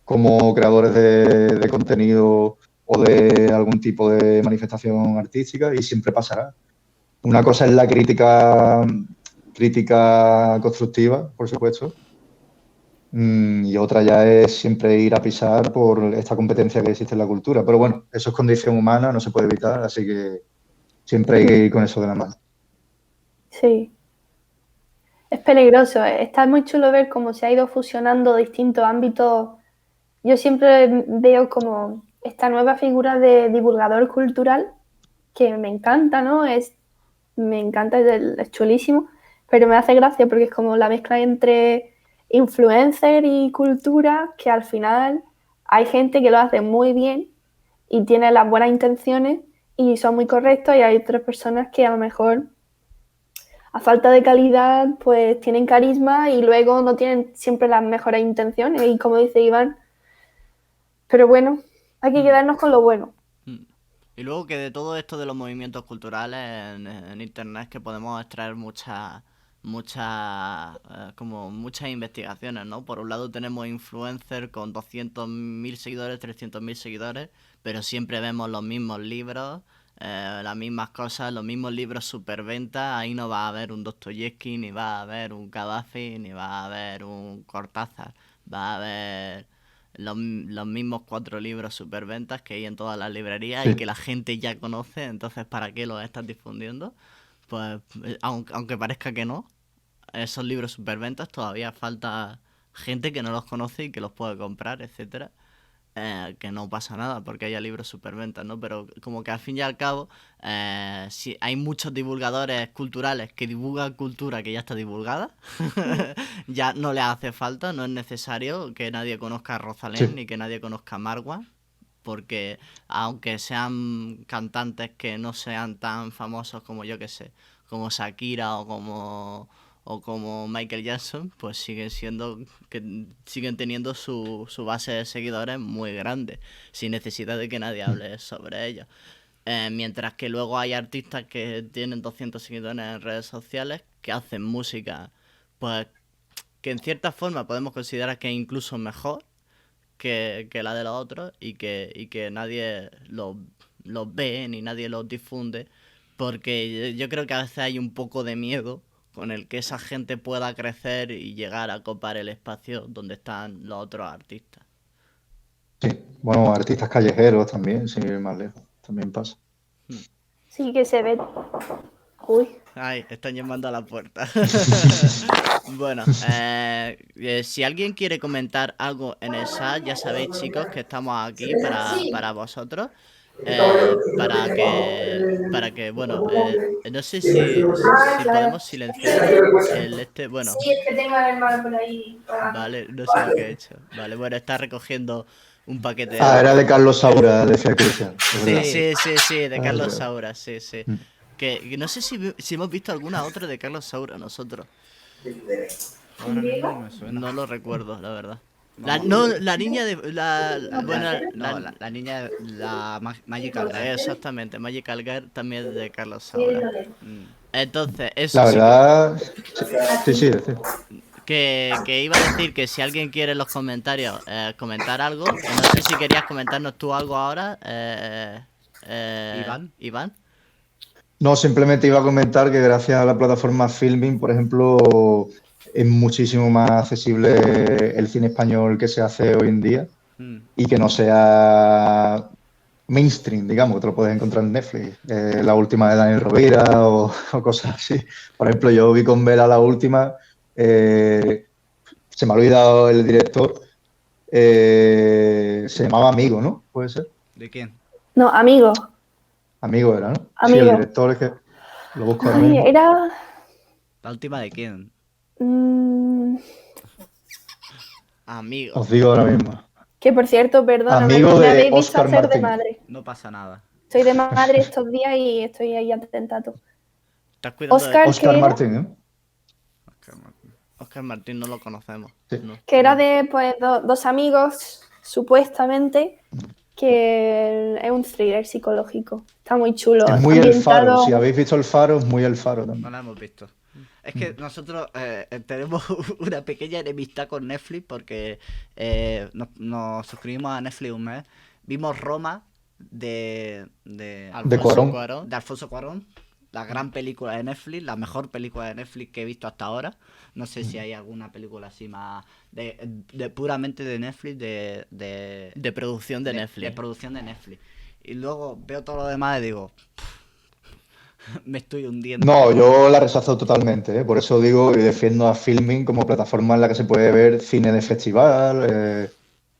como creadores de contenido o de algún tipo de manifestación artística y siempre pasará. Una cosa es la crítica constructiva, por supuesto, y otra ya es siempre ir a pisar por esta competencia que existe en la cultura. Pero bueno, eso es condición humana, no se puede evitar, así que siempre hay que ir con eso de la mano. Sí. Es peligroso. Está muy chulo ver cómo se ha ido fusionando distintos ámbitos. Yo siempre veo como esta nueva figura de divulgador cultural que me encanta, ¿no? Me encanta, es chulísimo, pero me hace gracia porque es como la mezcla entre influencer y cultura, que al final hay gente que lo hace muy bien y tiene las buenas intenciones y son muy correctos y hay otras personas que a lo mejor a falta de calidad pues tienen carisma y luego no tienen siempre las mejores intenciones y como dice Iván, pero bueno, hay que quedarnos con lo bueno. Y luego que de todo esto de los movimientos culturales en internet que podemos extraer como muchas investigaciones, ¿no? Por un lado tenemos influencers con 200.000 seguidores, 300.000 seguidores, pero siempre vemos los mismos libros, las mismas cosas, los mismos libros superventas. Ahí no va a haber un Dostoyevsky, ni va a haber un Gaddafi, ni va a haber un Cortázar. Va a haber los mismos 4 libros superventas que hay en todas las librerías y que la gente ya conoce. Entonces, ¿para qué los estás difundiendo? Pues, aunque parezca que no, esos libros superventas todavía falta gente que no los conoce y que los puede comprar, etcétera. Que no pasa nada porque haya libros superventas, ¿no? Pero como que al fin y al cabo, si hay muchos divulgadores culturales que divulgan cultura que ya está divulgada, ya no le hace falta, no es necesario que nadie conozca a Rosalén ni que nadie conozca a Marwa, porque aunque sean cantantes que no sean tan famosos como yo que sé, como Shakira o como Michael Jackson, pues siguen teniendo su base de seguidores muy grande, sin necesidad de que nadie hable sobre ellos. Mientras que luego hay artistas que tienen 200 seguidores en redes sociales, que hacen música, pues que en cierta forma podemos considerar que es incluso mejor que la de los otros y que nadie los ve ni nadie los difunde, porque yo creo que a veces hay un poco de miedo con el que esa gente pueda crecer y llegar a copar el espacio donde están los otros artistas. Sí, bueno, artistas callejeros también, sin ir más lejos, también pasa. Sí que se ve. Uy. Ay, están llamando a la puerta. Bueno, si alguien quiere comentar algo en el chat, ya sabéis, chicos, que estamos aquí para vosotros. Para que, bueno, no sé si podemos silenciar bueno. Sí, es que tengo al hermano por ahí. Vale, no sé lo que he hecho. Vale, bueno, está recogiendo un paquete de Era agua. de Carlos Saura, decía Cristian. Sí, de Carlos Saura, sí. Mm. Que no sé si hemos visto alguna otra de Carlos Saura nosotros. Ahora mismo me suena. No lo recuerdo, la verdad. No. La niña de... La niña de la Magical Girl. Exactamente, Magical Girl también es de Carlos Saura. Mm. Entonces, eso La sí verdad, sí, decir. Que iba a decir que si alguien quiere en los comentarios comentar algo, no sé si querías comentarnos tú algo ahora, Iván. No, simplemente iba a comentar que gracias a la plataforma Filming, por ejemplo, es muchísimo más accesible el cine español que se hace hoy en día y que no sea mainstream, digamos, que te lo puedes encontrar en Netflix. La última de Daniel Rovira o cosas así. Por ejemplo, yo vi con Vela la última, se me ha olvidado el director, se llamaba Amigo, ¿no? ¿Puede ser? ¿De quién? No, amigo. Amigo era, ¿no? Sí, el Amigo. director es que lo busco ahora Ay, mismo. era... ¿La última de quién? mm, Amigo. Os digo ahora mismo. que por cierto, perdona, Amigo me de habéis visto Óscar hacer de Martín. madre. No pasa nada. Estoy de madre estos días y estoy ahí atentado. ¿Estás cuidando Oscar, ¿qué Óscar era? Martín, ¿eh? Oscar Martín no lo conocemos. Sí. No. Que era de pues dos amigos, supuestamente, que es un thriller psicológico. Está muy chulo. Es muy El Faro. Ambientado... Si habéis visto El Faro, es muy El Faro No también. la hemos visto. Es que nosotros tenemos una pequeña enemistad con Netflix porque nos suscribimos a Netflix un mes. Vimos Roma de Alfonso Cuarón. de Alfonso Cuarón, la gran película de Netflix, la mejor película de Netflix que he visto hasta ahora. No sé si hay alguna película así más de puramente de Netflix, De producción de Netflix. de producción de Netflix. Y luego veo todo lo demás y digo, me estoy hundiendo. No, yo la rechazo totalmente, ¿eh? Por eso digo y defiendo a Filming como plataforma en la que se puede ver cine de festival,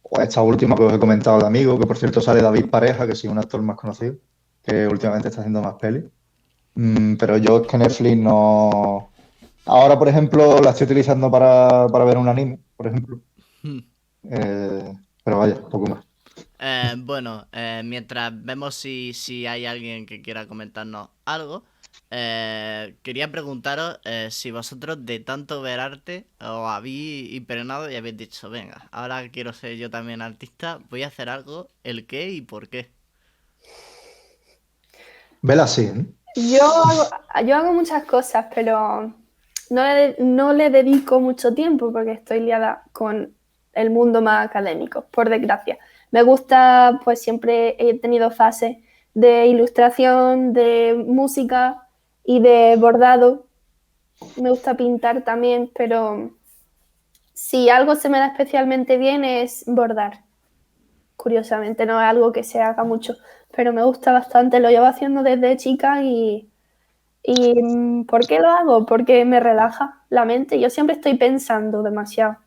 o esta última que os he comentado de Amigo, que por cierto sale David Pareja, que sí es un actor más conocido, que últimamente está haciendo más pelis. Pero yo es que Netflix no... Ahora, por ejemplo, la estoy utilizando para ver un anime, por ejemplo. Pero vaya, poco más. Bueno, mientras vemos si hay alguien que quiera comentarnos algo, quería preguntaros si vosotros de tanto ver arte os habéis impregnado y habéis dicho, venga, ahora quiero ser yo también artista, voy a hacer algo, el qué y por qué. Vela así, ¿eh? Yo hago muchas cosas, pero no le dedico mucho tiempo porque estoy liada con el mundo más académico, por desgracia. Me gusta, pues siempre he tenido fases de ilustración, de música y de bordado. Me gusta pintar también, pero si algo se me da especialmente bien es bordar. Curiosamente, no es algo que se haga mucho, pero me gusta bastante. Lo llevo haciendo desde chica y ¿por qué lo hago? Porque me relaja la mente. Yo siempre estoy pensando demasiado.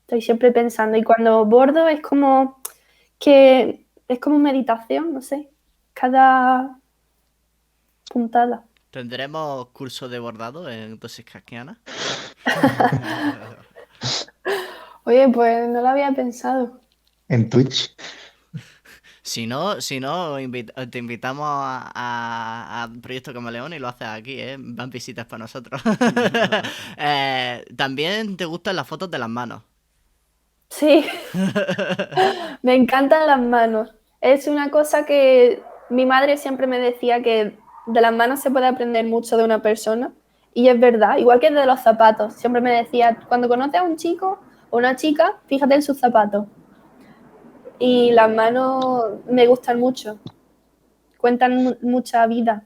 Estoy siempre pensando. Y cuando bordo es como que es como meditación, no sé. Cada puntada. ¿Tendremos curso de bordado en Dosis Casquiana? Oye, pues no lo había pensado. En Twitch. Si no, te invitamos a Proyecto Camaleón y lo haces aquí, ¿eh? Van visitas para nosotros. También te gustan las fotos de las manos. Sí, me encantan las manos. Es una cosa que mi madre siempre me decía que de las manos se puede aprender mucho de una persona. Y es verdad, igual que de los zapatos. Siempre me decía, cuando conoces a un chico o una chica, fíjate en sus zapatos. Y las manos me gustan mucho. Cuentan mucha vida.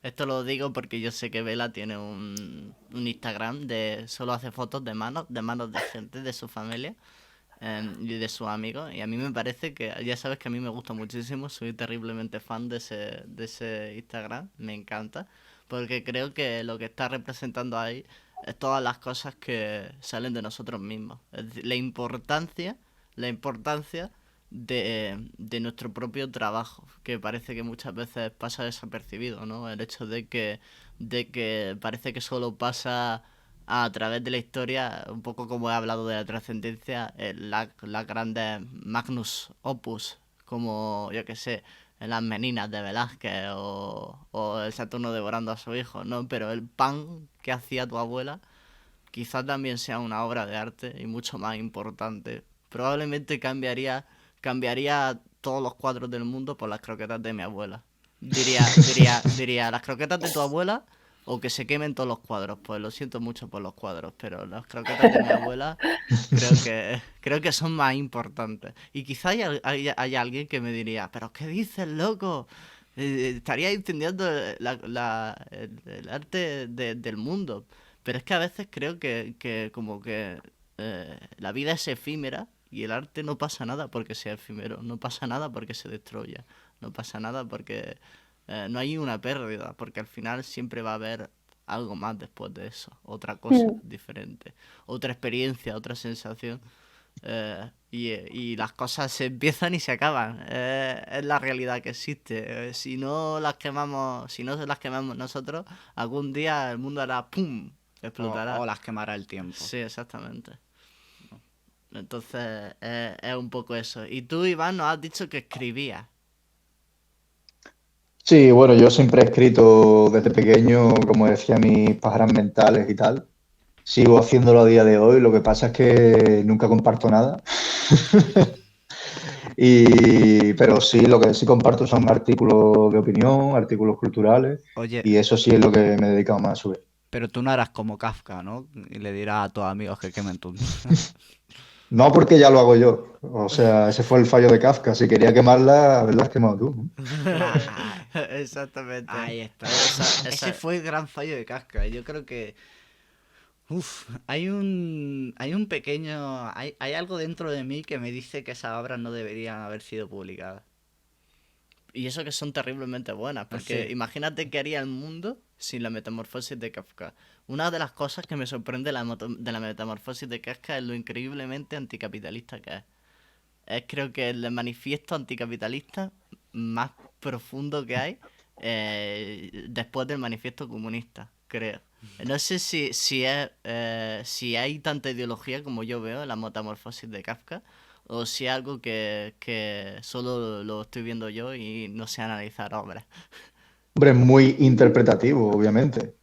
Esto lo digo porque yo sé que Vela tiene un Instagram de solo hace fotos de manos de gente de su familia y de sus amigos. Y a mí me parece que, ya sabes que a mí me gusta muchísimo, soy terriblemente fan de ese Instagram, me encanta, porque creo que lo que está representando ahí es todas las cosas que salen de nosotros mismos. Es decir, la importancia de nuestro propio trabajo, que parece que muchas veces pasa desapercibido, ¿no? El hecho de que parece que solo pasa a través de la historia, un poco como he hablado de la trascendencia, las grandes magnus opus, como, yo que sé, las Meninas de Velázquez o el Saturno devorando a su hijo, ¿no? Pero el pan que hacía tu abuela quizás también sea una obra de arte y mucho más importante. Probablemente cambiaría todos los cuadros del mundo por las croquetas de mi abuela. Diría, las croquetas de tu abuela O que se quemen todos los cuadros. Pues lo siento mucho por los cuadros, pero las croquetas de mi abuela creo que son más importantes. Y quizá haya alguien que me diría, ¿pero qué dices, loco? Estaría entendiendo el arte del mundo. Pero es que a veces creo que como que la vida es efímera y el arte no pasa nada porque sea efímero. No pasa nada porque se destruya. No pasa nada porque no hay una pérdida, porque al final siempre va a haber algo más después de eso, otra cosa Mm. diferente, otra experiencia, otra sensación. Y las cosas se empiezan y se acaban. Es la realidad que existe. Si no las quemamos, si no las quemamos nosotros, algún día el mundo hará ¡pum! Explotará. O las quemará el tiempo. Sí, exactamente. Entonces, es un poco eso. Y tú, Iván, nos has dicho que escribías. Sí, bueno, yo siempre he escrito desde pequeño, como decía, mis pájaras mentales y tal. Sigo haciéndolo a día de hoy, lo que pasa es que nunca comparto nada. Pero sí, lo que sí comparto son artículos de opinión, artículos culturales, Oye, y eso sí es lo que me he dedicado más a subir. pero tú no harás como Kafka, ¿no? Y le dirás a tus amigos que quemen tu... No porque ya lo hago yo, o sea, ese fue el fallo de Kafka. Si quería quemarla, la has quemado tú, ¿no? Claro. Exactamente. Ahí está. Esa- Ese fue el gran fallo de Kafka. Yo creo que... Uf, hay un pequeño... Hay algo dentro de mí que me dice que esas obras no deberían haber sido publicadas. Y eso que son terriblemente buenas, porque Sí. imagínate qué haría el mundo sin la metamorfosis de Kafka. Una de las cosas que me sorprende de la metamorfosis de Kafka es lo increíblemente anticapitalista que es. Es creo que el manifiesto anticapitalista más profundo que hay después del manifiesto comunista, creo. No sé si hay tanta ideología como yo veo en la metamorfosis de Kafka, o si es algo que solo lo estoy viendo yo y no sé analizar obras. Hombre, es muy interpretativo, obviamente.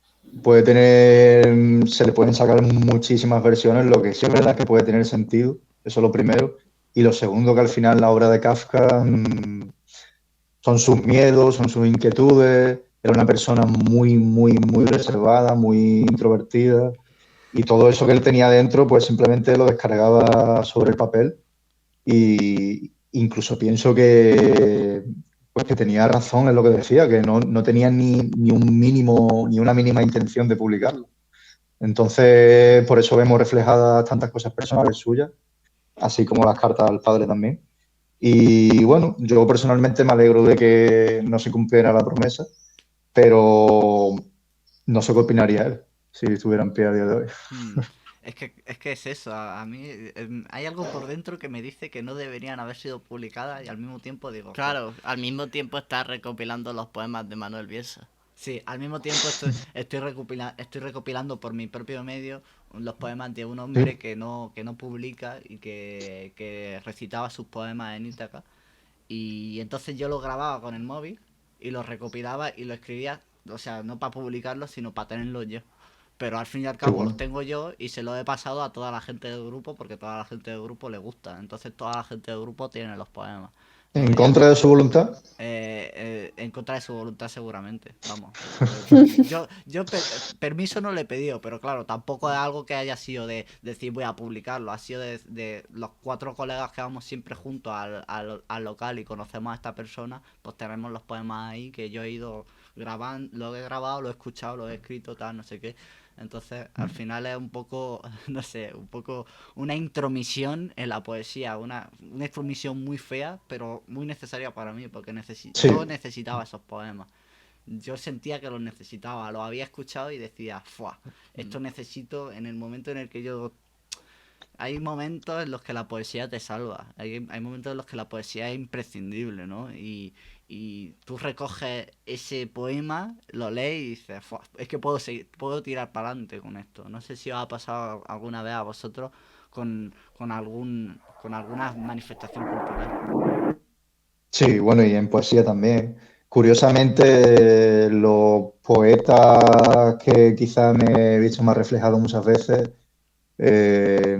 Se le pueden sacar muchísimas versiones, lo que sí es verdad que puede tener sentido, eso es lo primero. Y lo segundo, que al final la obra de Kafka son sus miedos, son sus inquietudes. Era una persona muy, muy, muy reservada, muy introvertida. Y todo eso que él tenía dentro, pues simplemente lo descargaba sobre el papel. Y incluso pienso pues que tenía razón en lo que decía, que no tenía ni un mínimo, ni una mínima intención de publicarlo. Entonces, por eso vemos reflejadas tantas cosas personales suyas, así como las cartas al padre también. Y bueno, yo personalmente me alegro de que no se cumpliera la promesa, pero no sé qué opinaría él si estuviera en pie a día de hoy. Hmm. Es que es eso, a mí hay algo por dentro que me dice que no deberían haber sido publicadas y al mismo tiempo digo, "Jo". Claro, al mismo tiempo está recopilando los poemas de Manuel Bielsa. Sí, al mismo tiempo estoy recopilando por mi propio medio los poemas de un hombre Sí, que no publica y que recitaba sus poemas en Ítaca. Y entonces yo lo grababa con el móvil y lo recopilaba y lo escribía, o sea, no para publicarlos, sino para tenerlos yo. Pero al fin y al qué cabo los bueno. tengo yo y se los he pasado a toda la gente del grupo porque toda la gente del grupo le gusta. Entonces toda la gente del grupo tiene los poemas. ¿En Entonces ya, contra de su voluntad? en contra de su voluntad seguramente, vamos. Permiso no le he pedido, pero claro, tampoco es algo que haya sido de decir voy a publicarlo. Ha sido de los 4 colegas que vamos siempre juntos al local y conocemos a esta persona, pues tenemos los poemas ahí que yo he ido grabando, lo he grabado, lo he escuchado, lo he escrito, tal, no sé qué. Entonces, al final es un poco, no sé, un poco una intromisión en la poesía, una intromisión muy fea, pero muy necesaria para mí, porque Sí, yo necesitaba esos poemas. Yo sentía que los necesitaba, los había escuchado y decía, ¡fua! Esto necesito en el momento en el que yo... Hay momentos en los que la poesía te salva, hay momentos en los que la poesía es imprescindible, ¿no? Y tú recoges ese poema, lo lees y dices, "Fua, es que puedo tirar para adelante con esto". No sé si os ha pasado alguna vez a vosotros con alguna manifestación cultural. sí, bueno, y en poesía también. Curiosamente, los poetas que quizá me he visto más reflejado muchas veces eh,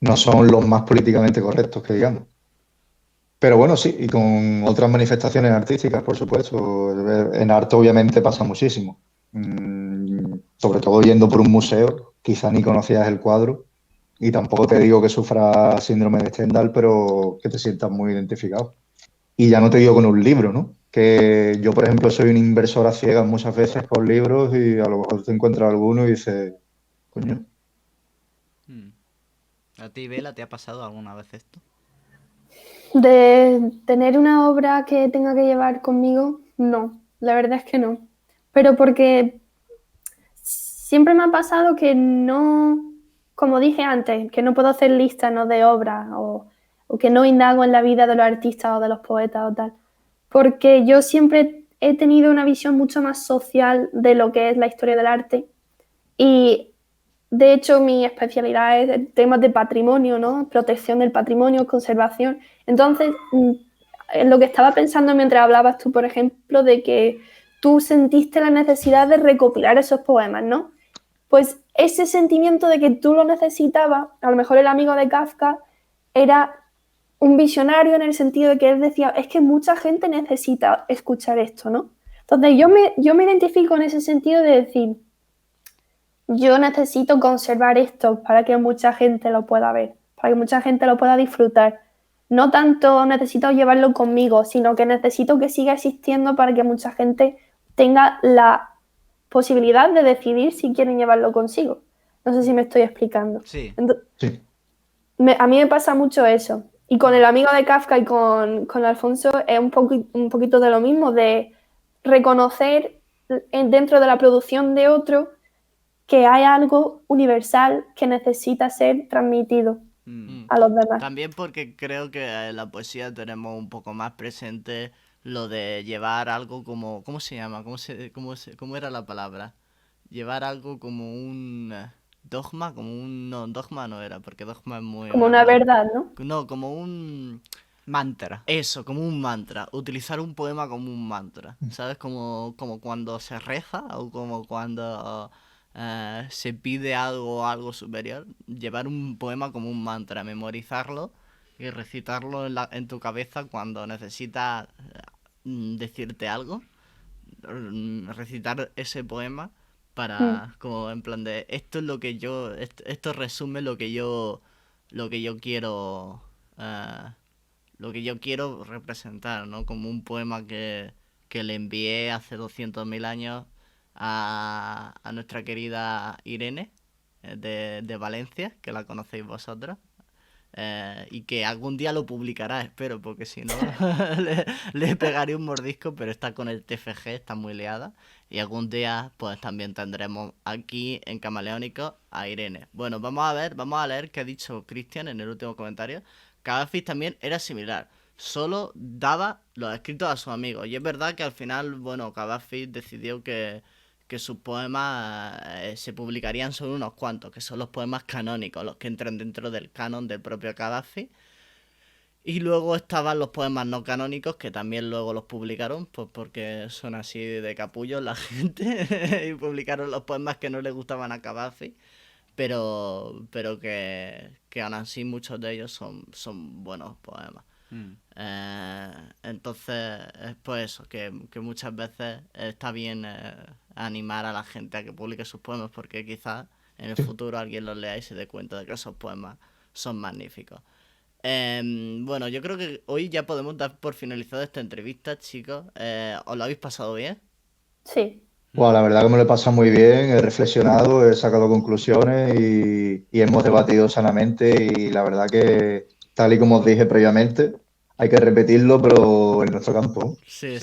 no son los más políticamente correctos, que digamos. Pero bueno, sí, y con otras manifestaciones artísticas, por supuesto. En arte obviamente pasa muchísimo. sobre todo yendo por un museo, quizá ni conocías el cuadro y tampoco te digo que sufras síndrome de Stendhal, pero que te sientas muy identificado. Y ya no te digo con un libro, ¿no? Que yo, por ejemplo, soy un inversor a ciegas muchas veces con libros y a lo mejor te encuentras alguno y dices, coño. Mm. ¿A ti, Vela, te ha pasado alguna vez esto? De tener una obra que tenga que llevar conmigo, no, la verdad es que no. Pero porque siempre me ha pasado que no, como dije antes, que no puedo hacer listas, ¿no?, de obras o que no indago en la vida de los artistas o de los poetas o tal. Porque yo siempre he tenido una visión mucho más social de lo que es la historia del arte y de hecho mi especialidad es temas de patrimonio, ¿no? Protección del patrimonio, conservación. Entonces, en lo que estaba pensando mientras hablabas tú, por ejemplo, de que tú sentiste la necesidad de recopilar esos poemas, ¿no? Pues ese sentimiento de que tú lo necesitabas, a lo mejor el amigo de Kafka era un visionario en el sentido de que él decía, es que mucha gente necesita escuchar esto, ¿no? Entonces yo me identifico en ese sentido de decir, yo necesito conservar esto para que mucha gente lo pueda ver, para que mucha gente lo pueda disfrutar. No tanto necesito llevarlo conmigo, sino que necesito que siga existiendo para que mucha gente tenga la posibilidad de decidir si quieren llevarlo consigo. No sé si me estoy explicando. Sí. Sí. A mí me pasa mucho eso. Y con el amigo de Kafka y con Alfonso es un poquito de lo mismo, de reconocer dentro de la producción de otro que hay algo universal que necesita ser transmitido a los demás. También porque creo que en la poesía tenemos un poco más presente lo de llevar algo como... ¿Cómo se llama? ¿Cómo era la palabra? Llevar algo como un dogma, como un... No, dogma no era, porque dogma es muy Como una una palabra. verdad, ¿no? No, como un... Mantra. Eso, como un mantra. Utilizar un poema como un mantra. ¿Sabes? Como cuando se reza o como cuando se pide algo superior. Llevar un poema como un mantra, memorizarlo y recitarlo en tu cabeza cuando necesitas decirte algo. Recitar ese poema para, como en plan de, esto es lo que yo, esto resume lo que yo quiero. Lo que yo quiero representar, ¿no? Como un poema que le envié hace 200.000 años a nuestra querida Irene de Valencia, que la conocéis vosotros. Y que algún día lo publicará, espero, porque si no le pegaré un mordisco, pero está con el TFG, está muy liada. Y algún día pues también tendremos aquí en Camaleónico a Irene. Bueno, vamos a leer qué ha dicho Cristian en el último comentario. Cavafis también era similar, solo daba los escritos a sus amigos. Y es verdad que al final, bueno, Cavafis decidió que sus poemas se publicarían solo unos cuantos, que son los poemas canónicos, los que entran dentro del canon del propio Gaddafi. Y luego estaban los poemas no canónicos, que también luego los publicaron, pues porque son así de capullos la gente, y publicaron los poemas que no le gustaban a Gaddafi, pero que aún así muchos de ellos son buenos poemas. Entonces, es pues eso, que muchas veces está bien animar a la gente a que publique sus poemas, porque quizás en el futuro alguien los lea y se dé cuenta de que esos poemas son magníficos. Bueno, yo creo que hoy ya podemos dar por finalizada esta entrevista, chicos. ¿Os lo habéis pasado bien? Sí. Bueno, la verdad que me lo he pasado muy bien, he reflexionado, he sacado conclusiones y hemos debatido sanamente y la verdad que, tal y como os dije previamente, hay que repetirlo, pero en nuestro campo. Sí.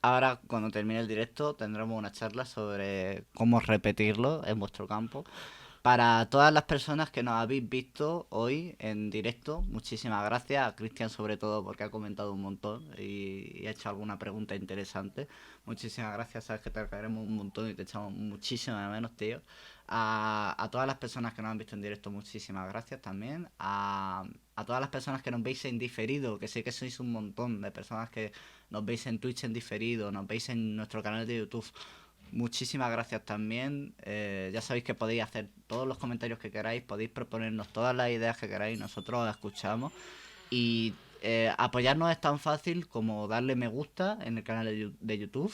Ahora, cuando termine el directo, tendremos una charla sobre cómo repetirlo en vuestro campo. Para todas las personas que nos habéis visto hoy en directo, muchísimas gracias. A Cristian sobre todo porque ha comentado un montón y ha hecho alguna pregunta interesante. Muchísimas gracias, sabes que te queremos un montón y te echamos muchísimo de menos, tío. A todas las personas que nos han visto en directo, muchísimas gracias también. A todas las personas que nos veis en diferido, que sé que sois un montón de personas que nos veis en Twitch en diferido, nos veis en nuestro canal de YouTube. Muchísimas gracias también. Ya sabéis que podéis hacer todos los comentarios que queráis, podéis proponernos todas las ideas que queráis, nosotros las escuchamos. Y apoyarnos es tan fácil como darle me gusta en el canal de YouTube,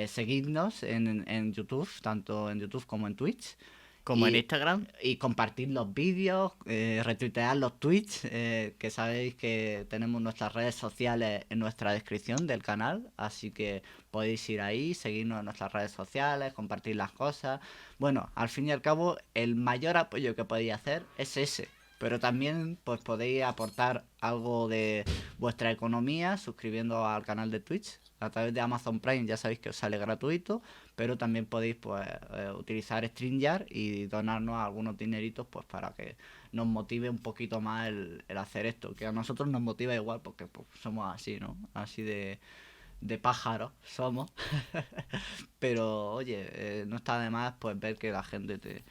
seguidnos en YouTube, tanto en YouTube como en Twitch. Como en Y- Instagram. Y compartir los vídeos, retuitear los tweets, que sabéis que tenemos nuestras redes sociales en nuestra descripción del canal, así que podéis ir ahí, seguirnos en nuestras redes sociales, compartir las cosas. Bueno, al fin y al cabo, el mayor apoyo que podéis hacer es ese. Pero también pues podéis aportar algo de vuestra economía suscribiendo al canal de Twitch. A través de Amazon Prime ya sabéis que os sale gratuito, pero también podéis pues utilizar StreamYard y donarnos algunos dineritos pues para que nos motive un poquito más el hacer esto, que a nosotros nos motiva igual porque pues, somos así, ¿no? Así de pájaros somos. Pero oye, no está de más pues ver que la gente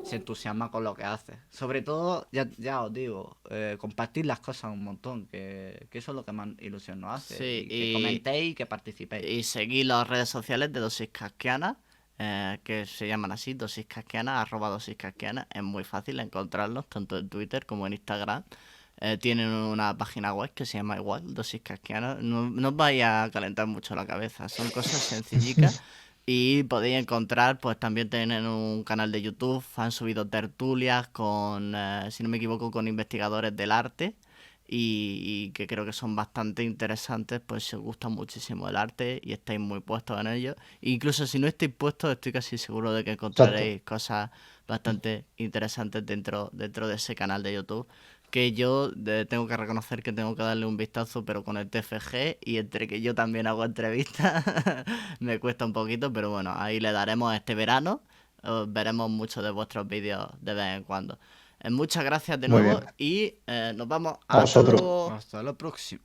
se entusiasma con lo que hace. Sobre todo, ya os digo, compartir las cosas un montón, que eso es lo que más ilusión nos hace. Sí, y que y- comentéis y que participéis. Y seguir las redes sociales de Dosis Casquiana, que se llaman así, Dosis Casquiana, @Dosis Casquiana. Es muy fácil encontrarlos, tanto en Twitter como en Instagram. Tienen una página web que se llama igual, Dosis Casquiana. No os vais a calentar mucho la cabeza, son cosas sencillicas. Y podéis encontrar, pues también tienen un canal de YouTube, han subido tertulias con, si no me equivoco, con investigadores del arte y que creo que son bastante interesantes, pues si os gusta muchísimo el arte y estáis muy puestos en ello. Incluso si no estáis puestos, estoy casi seguro de que encontraréis cosas bastante interesantes dentro de ese canal de YouTube. Que yo tengo que reconocer que tengo que darle un vistazo, pero con el TFG y entre que yo también hago entrevistas, me cuesta un poquito, pero bueno, ahí le daremos este verano. Veremos muchos de vuestros vídeos de vez en cuando. Muchas gracias de Muy nuevo bien. y nos vamos. A Hasta vosotros. luego. Hasta la próxima.